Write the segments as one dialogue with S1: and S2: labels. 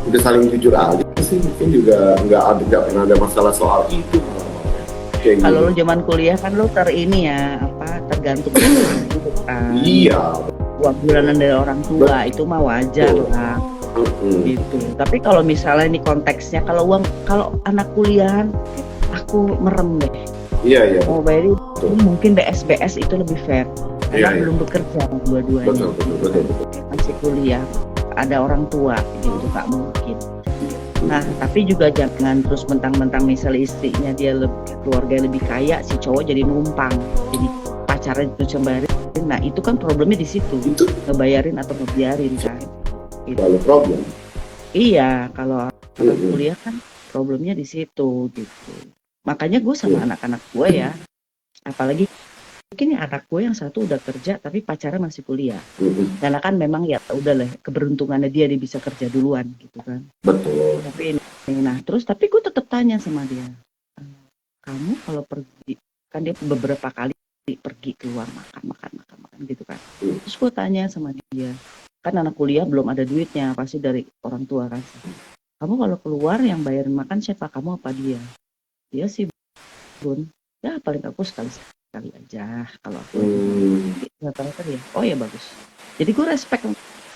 S1: udah saling jujur aja sih, mungkin juga nggak pernah ada masalah soal itu kayak
S2: Kalau
S1: gini.
S2: lu zaman kuliah kan lu ini ya, apa, tergantung hidup kan.
S1: Iya,
S2: Uang bulanan dari orang tua itu mah wajar
S1: betul.
S2: lah
S1: Mm-mm.
S2: gitu. Tapi kalau misalnya ini konteksnya kalau anak kuliahan aku merem deh.
S1: Iya, iya,
S2: Mau bayarin
S1: betul.
S2: mungkin BSBS itu lebih fair.
S1: Iya,
S2: Karena
S1: iya,
S2: belum bekerja dua-duanya
S1: betul, betul,
S2: gitu
S1: betul,
S2: kan.
S1: betul.
S2: Masih kuliah, ada orang tua gitu nggak mungkin. Nah, tapi juga jangan terus mentang-mentang misalnya istrinya keluarga lebih kaya, si cowok jadi numpang, jadi pacarnya terus bayarin. Nah, itu kan problemnya di situ,
S1: Itu
S2: ngebayarin atau ngebiarin kan. Gitu.
S1: selalu problem.
S2: Iya, kalau anak
S1: Mm-mm.
S2: kuliah kan problemnya di situ gitu. Makanya gue sama
S1: Iya.
S2: anak-anak gue ya, apalagi mungkin anak gue yang satu udah kerja tapi pacarnya masih kuliah.
S1: Mm-mm.
S2: Karena kan memang ya udah lah keberuntungannya dia bisa kerja duluan gitu kan.
S1: Betul.
S2: Tapi nah terus tapi gue tetap tanya sama dia, kamu kalau pergi kan dia beberapa kali pergi keluar makan gitu kan.
S1: Mm.
S2: Terus gue tanya sama dia, kan anak kuliah belum ada duitnya pasti dari orang tua kan. Kamu kalau keluar yang bayarin makan siapa, kamu apa dia? Dia sih bun, ya paling aku sekali aja kalau aku lagi mau.
S1: Mm.
S2: Rata-rata dia, oh ya bagus. Jadi gue respect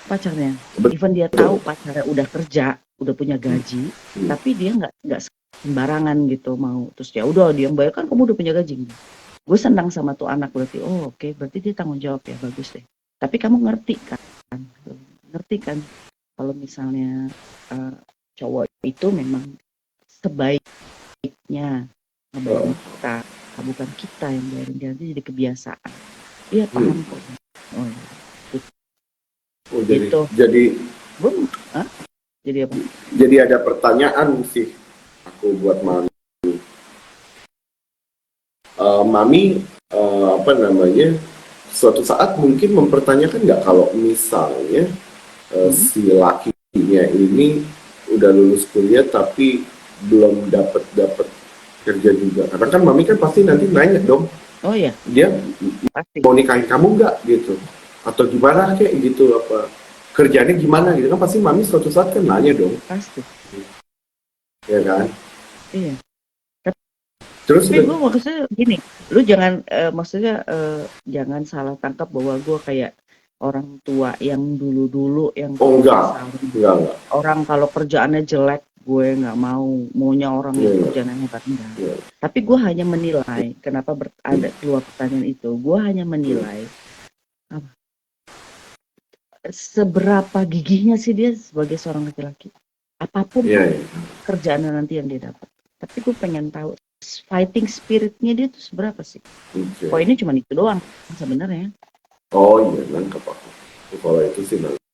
S2: pacarnya. Even dia
S1: Betul.
S2: tahu pacarnya udah kerja, udah punya gaji, tapi dia nggak sembarangan gitu mau. Terus ya udah dia bayar, kan kamu udah punya gaji. Gue senang sama tuh anak berarti. Oh oke, berarti dia tanggung jawab ya, bagus deh. Tapi kamu ngerti kan kalau misalnya uh, cowok itu memang sebaiknya ngebayarin kita, bukan kita yang bayarin dia, nanti jadi kebiasaan. Iya paham kok. Oh ya,
S1: Oh,
S2: gitu.
S1: jadi
S2: Gue, jadi apa?
S1: jadi ada pertanyaan sih aku buat Mami. Mami apa namanya? Suatu saat mungkin mempertanyakan nggak kalau misalnya si lakinya ini udah lulus kuliah tapi belum dapat kerja juga. Karena kan Mami kan pasti nanti nanya dong,
S2: Oh ya,
S1: dia
S2: pasti.
S1: mau nikahin kamu nggak gitu, atau gimana kayak gitu, apa kerjanya gimana gitu kan, pasti Mami suatu saat kan nanya dong,
S2: Pasti.
S1: ya kan?
S2: Iya.
S1: Terus
S2: Tapi gue maksudnya gini, lu jangan maksudnya jangan salah tangkap bahwa gue kayak orang tua yang dulu-dulu yang
S1: oh enggak,
S2: kesal.
S1: enggak,
S2: Orang kalau kerjaannya jelek, gue nggak maunya orang yang
S1: enggak,
S2: kerjaannya hebat enggak.
S1: enggak.
S2: Tapi gue hanya menilai, kenapa ada keluar pertanyaan itu? Gue hanya menilai seberapa gigihnya sih dia sebagai seorang laki-laki. Apapun
S1: Iya, iya.
S2: kerjaannya nanti yang dia dapat. Tapi gue pengen tahu fighting spiritnya dia tuh seberapa sih?
S1: Oke.
S2: Poinnya cuma itu doang sebenarnya.
S1: Oh iya, nangkep aku. Kalau itu sih nangkep.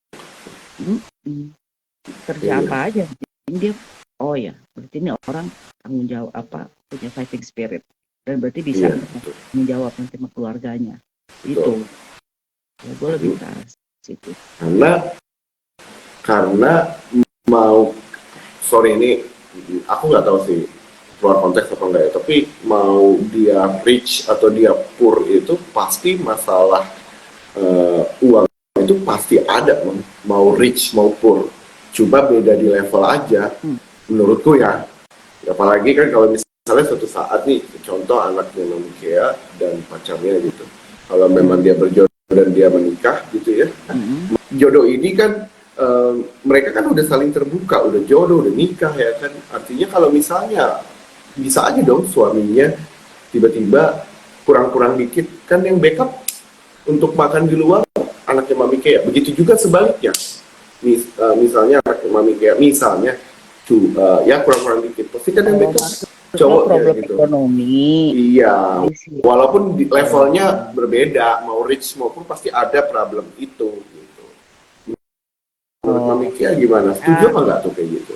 S2: Kerja
S1: Iya.
S2: apa aja dia, oh ya berarti ini orang tanggung jawab, apa, punya fighting spirit, dan berarti bisa
S1: Iya,
S2: tanggung jawab nanti sama keluarganya.
S1: betul.
S2: Itu ya gue lebih ke situ.
S1: Karena mau, sorry ini aku nggak tahu sih keluar konteks apa enggak ya, tapi mau dia rich atau dia poor itu pasti masalah uang itu pasti ada, mau rich mau poor, coba beda di level aja menurutku ya. Apalagi kan kalau misalnya suatu saat nih, contoh anaknya Nokia dan pacarnya gitu, kalau memang dia berjodoh dan dia menikah gitu ya, jodoh ini kan mereka kan udah saling terbuka, udah jodoh, udah nikah ya kan. Artinya kalau misalnya bisa aja dong suaminya tiba-tiba kurang-kurang dikit kan yang backup untuk makan di luar anaknya Mami Kea. Begitu juga sebaliknya. Misalnya anaknya Mami Kea, misalnya ya kurang-kurang dikit, pasti kan yang backup cowoknya
S2: problem
S1: gitu.
S2: ekonomi.
S1: Iya, walaupun levelnya berbeda, mau rich maupun pasti ada problem itu. Menurut Mami Kia gimana? Setuju apa nggak tuh kayak gitu?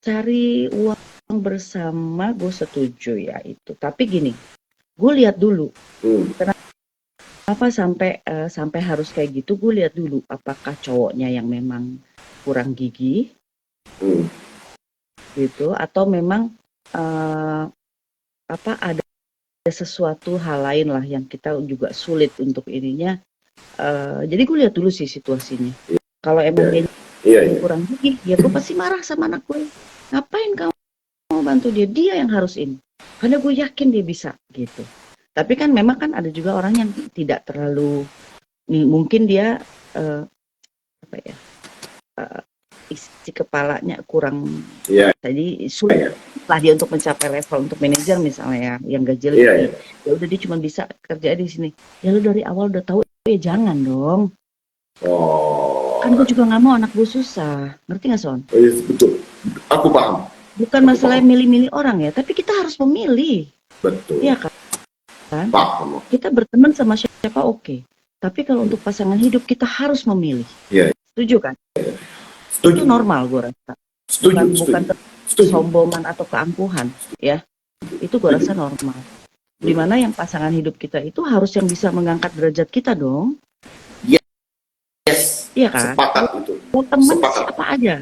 S2: Cari uang bersama gue setuju ya itu. Tapi gini, gue lihat dulu. Kenapa sampai harus kayak gitu? Gue lihat dulu apakah cowoknya yang memang kurang gigih, gitu, atau memang ada sesuatu hal lain lah yang kita juga sulit untuk ininya. Jadi gue lihat dulu sih situasinya. Kalau emang dia
S1: Iya, iya.
S2: kurang gigih, ya gue pasti marah sama anak gue. Ngapain kamu mau bantu dia? Dia yang harus ini. Karena gue yakin dia bisa gitu. Tapi kan memang kan ada juga orang yang tidak terlalu, mungkin dia apa ya, isi kepalanya kurang,
S1: Iya,
S2: jadi sulit
S1: iya.
S2: lah dia untuk mencapai level untuk manajer misalnya ya, yang gaji lebih
S1: Iya, iya.
S2: tinggi. Ya udah dia cuma bisa kerja di sini. Ya lu dari awal udah tahu, ya jangan dong. Kan
S1: Oh,
S2: gue juga nggak mau anak gue susah. Ngerti nggak, Son?
S1: iya, betul. Aku paham.
S2: Bukan
S1: Aku
S2: masalah
S1: paham.
S2: milih-milih orang ya, tapi kita harus memilih.
S1: Betul.
S2: Iya kan?
S1: Paham.
S2: Kita berteman sama siapa oke. Tapi kalau untuk pasangan hidup kita harus memilih.
S1: Iya,
S2: Setuju kan?
S1: setuju.
S2: Itu normal gue rasa.
S1: Setuju,
S2: Bukan
S1: setuju. Setuju.
S2: kesombongan atau keangkuhan, ya. Itu gue rasa normal. Dimana yang pasangan hidup kita itu harus yang bisa mengangkat derajat kita dong.
S1: Yes.
S2: Iya kan?
S1: Sepakat itu.
S2: Mau temen
S1: Sepakat.
S2: siapa aja,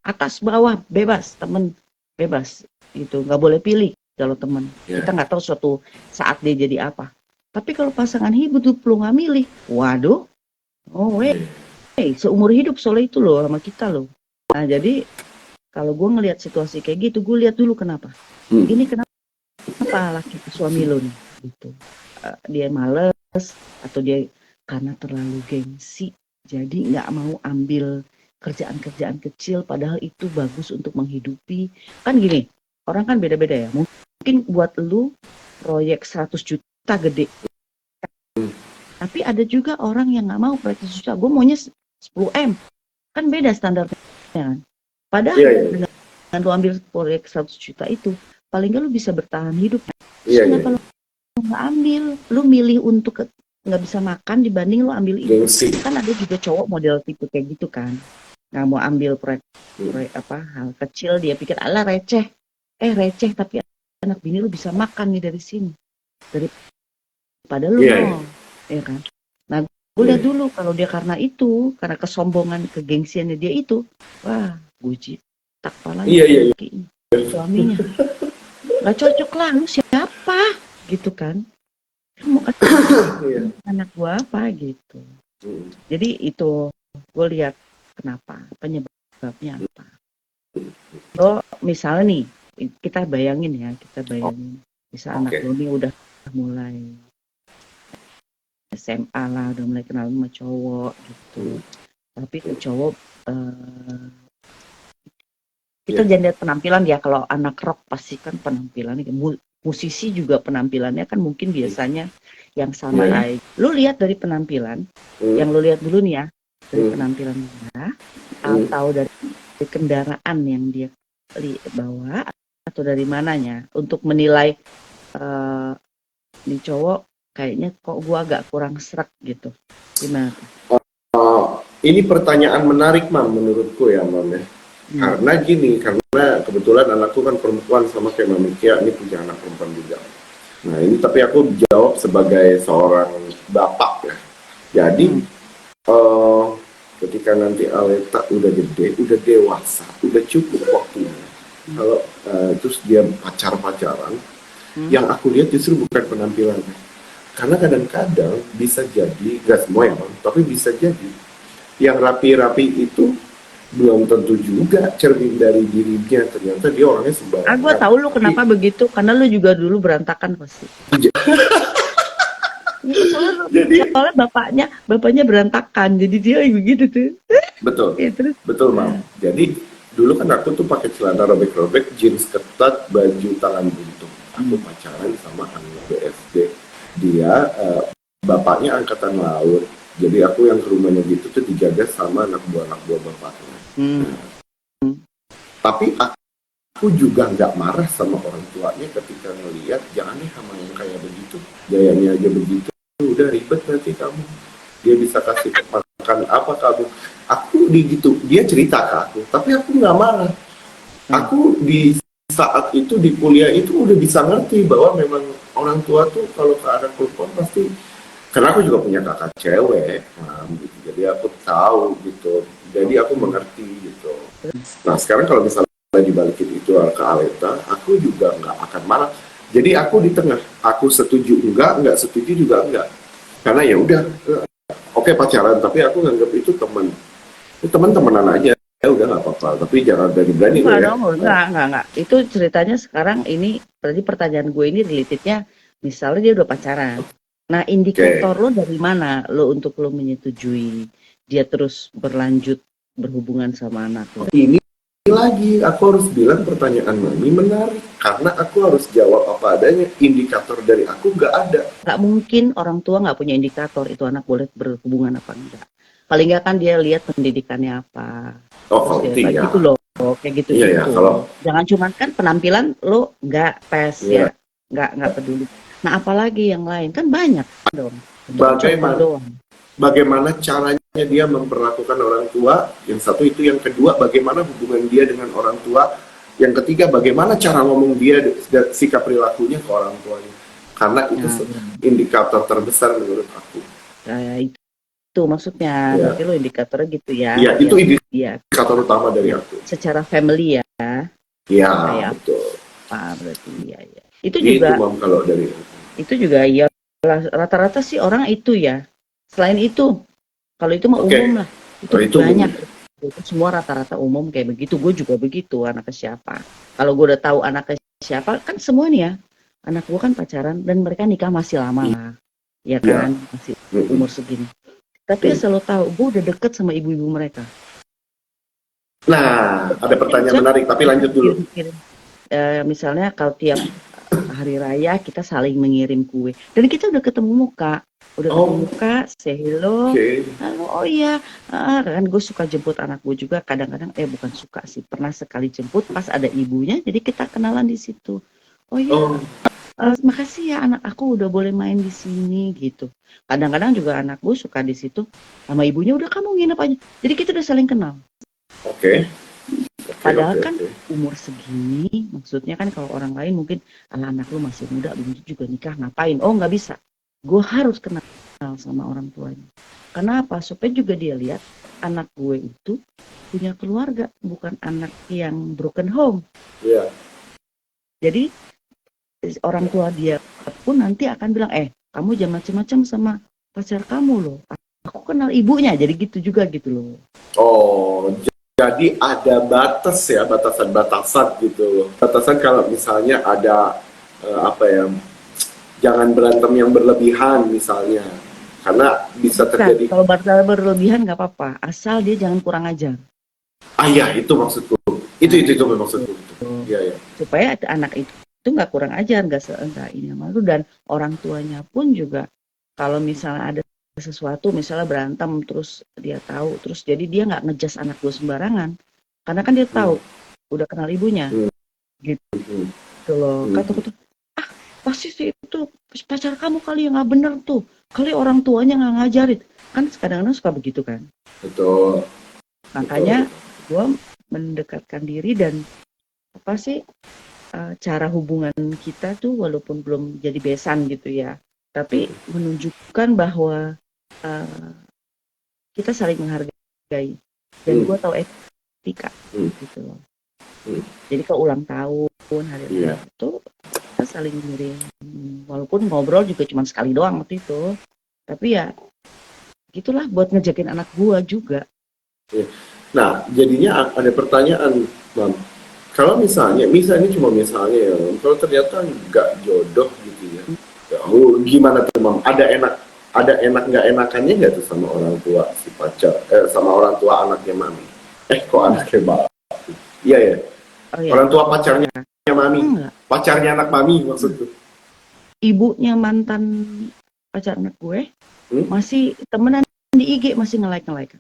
S2: atas bawah bebas, temen bebas, gitu. Nggak boleh pilih kalau temen.
S1: Yeah.
S2: Kita nggak tahu suatu saat dia jadi apa. Tapi kalau pasangan hidup lu nggak milih, waduh, seumur hidup soalnya itu loh sama kita loh. Nah jadi kalau gue ngelihat situasi kayak gitu, gue lihat dulu kenapa. Ini kenapa laki suami lo nih, gitu. Dia males atau dia karena terlalu gengsi, jadi nggak mau ambil kerjaan-kerjaan kecil, padahal itu bagus untuk menghidupi. Kan gini, orang kan beda-beda ya. Mungkin buat lu proyek 100 juta gede. Tapi ada juga orang yang nggak mau proyek 100 juta. Gue maunya 10M. Kan beda standarnya kan. Padahal dengan lu ambil proyek 100 juta itu, paling nggak lu bisa bertahan hidup. Kenapa lu nggak ambil? Lu milih untuk nggak bisa makan dibanding lu ambil itu. Kan ada juga cowok model tipe kayak gitu kan. Nggak mau ambil proyek apa hal kecil, dia pikir ala receh. Receh tapi anak bini lu bisa makan nih dari sini. Daripada lu mau. Ya kan? Nah, gue lihat dulu kalau dia karena kesombongan, kegengsiannya dia itu, wah, gue tak palanya suaminya. Nggak cocok lah, lu siapa? Gitu kan. Mau anak gue apa gitu. Jadi itu gue lihat kenapa, penyebabnya apa. So misalnya nih, kita bayangin misal anak lu nih udah mulai SMA lah, udah mulai kenal sama cowok gitu. Tapi tuh cowok kita jangan lihat penampilan ya. Kalau anak rock pasti kan penampilannya, musisi juga penampilannya kan mungkin biasanya yang sama kayak. Lu lihat dari penampilan, yang lu lihat dulu nih ya, dari penampilan dia, atau dari kendaraan yang dia bawa, atau dari mananya untuk menilai nih cowok kayaknya kok gua agak kurang serak gitu. Gimana?
S1: Ini pertanyaan menarik, Mam, menurutku ya, Mam ya. Karena gini, karena kebetulan anakku kan perempuan sama kayak Mami Kia, ini punya anak perempuan juga. Nah ini tapi aku jawab sebagai seorang bapak ya. Jadi ketika nanti Aleta udah gede, udah dewasa, udah cukup waktunya. Kalau terus dia pacaran, yang aku lihat justru bukan penampilannya. Karena kadang-kadang bisa jadi, gak semua ya, Mam, tapi bisa jadi yang rapi-rapi itu belum tentu juga cermin dari dirinya, ternyata dia orangnya sembarangan.
S2: Gue tahu lu kenapa begitu, karena lu juga dulu berantakan pasti. Soalnya bapaknya berantakan, jadi dia begitu tuh.
S1: Betul,
S2: ya, terus.
S1: Betul, Mam. Jadi dulu kan aku tuh pakai celana robek-robek, jeans ketat, baju tangan buntung. Aku pacaran sama anak BSD. Dia bapaknya angkatan laut. Jadi aku yang ke rumahnya gitu tuh dijaga sama anak buah bapaknya. Tapi aku juga nggak marah sama orang tuanya ketika ngelihat jangan nih sama yang kayak begitu, gayanya aja begitu, udah ribet nanti kamu. Dia bisa kasih makan apa kamu? Aku gitu, dia cerita ke aku, tapi aku nggak marah. Aku di saat itu di kuliah itu udah bisa ngerti bahwa memang orang tua tuh kalau ke anak perempuan pasti. Karena aku juga punya kakak cewek, gitu. Jadi aku tahu gitu, jadi aku mengerti gitu. Nah sekarang kalau misalnya dibalikin itu ke Aleta, aku juga nggak akan marah. Jadi aku di tengah, aku setuju nggak setuju juga enggak. Karena ya udah, oke pacaran, tapi aku nganggap itu teman. teman-temanan aja ya udah nggak apa-apa, tapi jangan berani-berani lo
S2: Enggak
S1: ya.
S2: dong, enggak. Itu ceritanya sekarang ini, berarti pertanyaan gue ini relatednya, misalnya dia udah pacaran. Nah,
S1: Oke,
S2: indikator lo dari mana lo untuk lo menyetujui dia terus berlanjut berhubungan sama anak lo?
S1: ini lagi aku harus bilang pertanyaan Mami menarik karena aku harus jawab apa adanya. Indikator dari aku nggak ada.
S2: Nggak mungkin orang tua nggak punya indikator itu anak boleh berhubungan apa enggak. Paling nggak kan dia lihat pendidikannya apa.
S1: Oh
S2: Terus
S1: kalau
S2: dia
S1: itu
S2: kayak
S1: ya,
S2: gitu loh, kayak
S1: iya ya
S2: gitu-gitu.
S1: kalau
S2: Jangan cuman kan penampilan lo nggak pes ya,
S1: ya,
S2: nggak peduli. Nah, apalagi yang lain kan banyak dong. Itu kan contoh
S1: bagaimana
S2: doang.
S1: bagaimana caranya dia memperlakukan orang tua, yang satu itu, yang kedua bagaimana hubungan dia dengan orang tua, yang ketiga bagaimana cara ngomong dia, sikap perilakunya ke orang tuanya, karena itu
S2: Nah,
S1: indikator terbesar menurut aku.
S2: itu maksudnya.
S1: Ya,
S2: Berarti lo indikatornya gitu ya,
S1: ya itu
S2: biar dia
S1: indikator utama dari
S2: ya
S1: aku.
S2: secara family ya,
S1: Ya
S2: kayak
S1: betul,
S2: apa berarti ya ya. Itu
S1: itu
S2: juga
S1: mam kalau dari
S2: ya rata-rata sih orang itu ya. Selain itu, kalau itu mah
S1: oke.
S2: umum lah. Itu
S1: Oh, itu umum
S2: banyak.
S1: ya.
S2: Itu semua rata-rata umum kayak begitu. Gue juga begitu, anaknya siapa. Kalau gue udah tahu anaknya siapa, kan semua nih ya. Anak gue kan pacaran dan mereka nikah masih lama lah. Ya
S1: Iya.
S2: kan, masih
S1: Mm-mm.
S2: umur segini. Tapi asal lo tahu, gue udah deket sama ibu-ibu mereka.
S1: Nah, ada pertanyaan
S2: Diajak,
S1: menarik, tapi
S2: kita
S1: lanjut dulu.
S2: kirim-kirim. Misalnya kalau tiap hari raya kita saling mengirim kue. Dan kita udah ketemu muka. Udah ketemu
S1: Oh,
S2: muka, say hello.
S1: oke.
S2: Halo, oh iya. Kan gue suka jemput anak gue juga. Kadang-kadang, bukan suka sih. Pernah sekali jemput pas ada ibunya. Jadi kita kenalan di situ. Oh iya,
S1: Oh,
S2: makasih ya anak aku udah boleh main di sini gitu. Kadang-kadang juga anak gue suka di situ sama ibunya. Udah kamu nginep aja. Jadi kita udah saling kenal.
S1: oke. Oke,
S2: Padahal
S1: oke,
S2: kan
S1: oke.
S2: umur segini, maksudnya kan kalau orang lain mungkin anak lu masih muda, belum juga nikah, ngapain? Oh nggak bisa. Gue harus kenal sama orang tuanya. Kenapa? Supaya juga dia lihat anak gue itu punya keluarga, bukan anak yang broken home.
S1: Iya.
S2: Jadi orang tua dia pun nanti akan bilang, kamu jangan macam-macam sama pacar kamu loh. Aku kenal ibunya, jadi gitu juga gitu loh.
S1: Oh, jadi ada batas ya, batasan-batasan gitu loh. Batasan kalau misalnya ada apa ya, jangan berantem yang berlebihan misalnya. Karena bisa
S2: Bisa,
S1: terjadi.
S2: kalau berlebihan nggak apa-apa, asal dia jangan kurang ajar.
S1: Ah ya, itu maksudku. Itu
S2: Nah,
S1: maksudku. Iya, ya.
S2: supaya anak itu nggak kurang ajar, nggak ini malu, dan orang tuanya pun juga kalau misalnya ada sesuatu, misalnya berantem terus dia tahu, terus jadi dia nggak ngejas anak gue sembarangan, karena kan dia
S1: Hmm,
S2: tahu udah kenal ibunya
S1: hmm,
S2: gitu
S1: hmm,
S2: loh.
S1: hmm.
S2: Kata ah pasti sih itu pacar kamu kali yang nggak bener tuh, kali orang tuanya nggak ngajarin, kan kadang-kadang suka begitu kan.
S1: Betul, betul,
S2: Makanya
S1: betul.
S2: gue mendekatkan diri dan apa sih, cara hubungan kita tuh walaupun belum jadi besan gitu ya, tapi
S1: Hmm,
S2: menunjukkan bahwa uh, kita saling menghargai dan
S1: hmm,
S2: gue tahu etika
S1: hmm,
S2: gitu loh.
S1: hmm.
S2: Jadi ke ulang tahun, hari raya
S1: Iya.
S2: itu kita saling ngirim, walaupun ngobrol juga cuma sekali doang waktu itu, tapi ya gitulah buat ngejakin anak gue juga.
S1: Iya. Nah, jadinya ada pertanyaan, Bang. Kalau misalnya cuma misalnya ya, Mam. Kalau ternyata nggak jodoh gitu ya, ya gimana tuh, Mam? Ada enak nggak enakannya nggak tuh sama orang tua si pacar, sama orang tua anaknya Mami? Kok
S2: Enggak.
S1: anaknya Bang? Iya ya,
S2: Oh ya,
S1: orang tua pacarnya Mami,
S2: enggak.
S1: pacarnya anak Mami maksudku.
S2: Ibunya mantan pacar anak gue
S1: Hmm?
S2: masih temenan di IG, masih nge-like.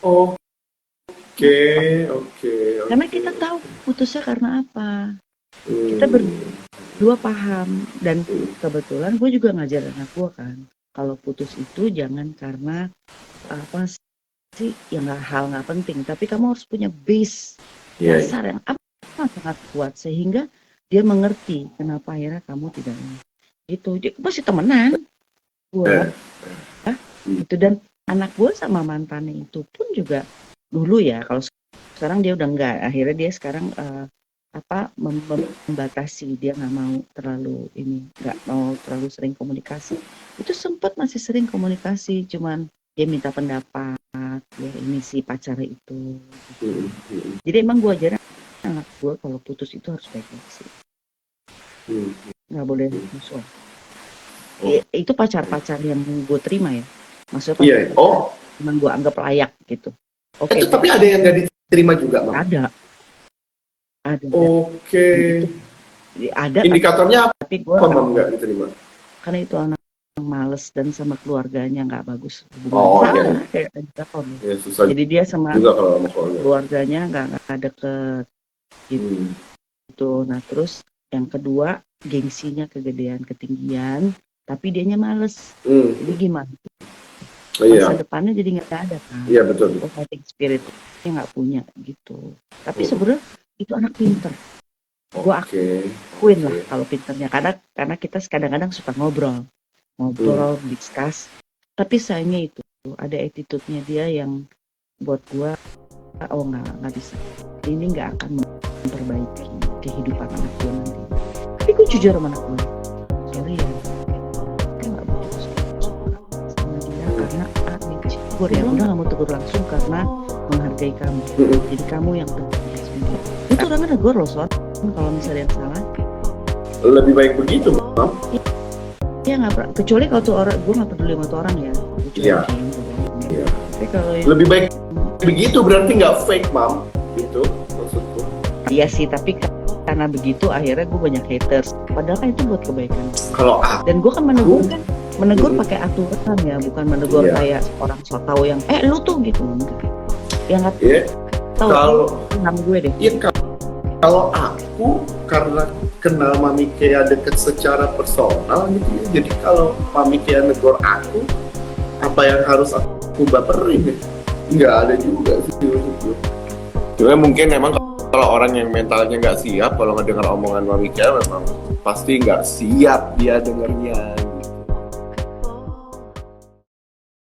S1: Oke,
S2: Kenapa?
S1: oke,
S2: Karena
S1: oke.
S2: kita tahu putusnya karena apa. Kita
S1: Hmm,
S2: berdua paham, dan
S1: hmm,
S2: kebetulan gue juga ngajar anak gue kan. Kalau putus itu jangan karena apa sih, yang nggak penting, tapi kamu harus punya base
S1: iya, iya.
S2: dasar yang apa sangat kuat sehingga dia mengerti kenapa akhirnya kamu tidak ini. Gitu. Dia masih temenan gue
S1: Eh, hmm,
S2: gitu, dan anak gue sama mantannya itu pun juga dulu ya, kalau sekarang dia udah enggak, akhirnya dia sekarang membatasi, dia nggak mau terlalu ini, nggak mau terlalu sering komunikasi. Itu sempat masih sering komunikasi, cuman dia minta pendapat ya ini si pacarnya itu.
S1: Hmm.
S2: Jadi emang gue ajarin anak gue kalau putus itu harus baik-baik sih,
S1: Hmm.
S2: nggak boleh musuhan.
S1: Oh.
S2: Itu pacar-pacar yang gue terima ya, maksudnya
S1: Iya.
S2: pacar
S1: Oh,
S2: yang gue anggap layak gitu. Oke,
S1: itu tapi ada yang nggak diterima juga, Mam?
S2: ada
S1: Oke.
S2: ada
S1: Indikatornya
S2: tapi gue
S1: apa, Mam, nggak diterima?
S2: karena itu anak yang males dan sama keluarganya nggak bagus
S1: Oh,
S2: hubungannya,
S1: iya.
S2: kayak indikator ya.
S1: Ya, susah
S2: Jadi dia sama
S1: juga kalau sama keluarga.
S2: keluarganya nggak deket gitu.
S1: Hmm.
S2: Nah terus yang kedua gengsinya kegedean ketinggian, tapi dianya males.
S1: Hmm.
S2: Jadi gimana?
S1: Oh, iya.
S2: Masa depannya jadi nggak ada kan?
S1: Iya, betul.
S2: Fighting spiritnya nggak punya gitu. Tapi
S1: Oh.
S2: sebenarnya itu anak pinter. Gue
S1: Oke.
S2: akuin lah kalau pinternya, karena kita kadang-kadang suka ngobrol, discuss. Tapi sayangnya itu ada attitude-nya dia yang buat gue, oh nggak bisa. Ini nggak akan memperbaiki kehidupan anak gue nanti. Tapi gue jujur sama anak gue, sorry ya, gue nggak butuh sama dia karena gue ya udah nggak mau tegur langsung karena menghargai kamu. Jadi kamu yang penting sendiri. Itu orangnya negur loh soal kalau misalnya yang salah.
S1: Lebih baik begitu, Mam.
S2: Iya nggak pernah. Kecuali kalau tuh orang, gue nggak peduli sama tuh orang ya.
S1: Iya.
S2: Iya. Tapi kalau
S1: lebih baik begitu berarti nggak fake, Mam. Itu maksudku.
S2: Iya sih, tapi karena begitu akhirnya gue banyak haters. Padahal kan itu buat kebaikan.
S1: Kalau aku,
S2: dan gue kan menegur pakai aturan ya, bukan menegur kayak orang so tau yang lu tuh gitu, enggak. Ya nggak tahu.
S1: Kalau
S2: nama gue deh.
S1: Iya, kalau aku karena kenal Mami Kea deket secara personal gitu ya. Jadi kalau Mami Kea negor aku, apa yang harus aku baperin ya? Nggak ada juga sih menurutku. Cuma mungkin emang kalau orang yang mentalnya nggak siap, kalau ngedengar omongan Mami Kea memang pasti nggak siap dia dengarnya.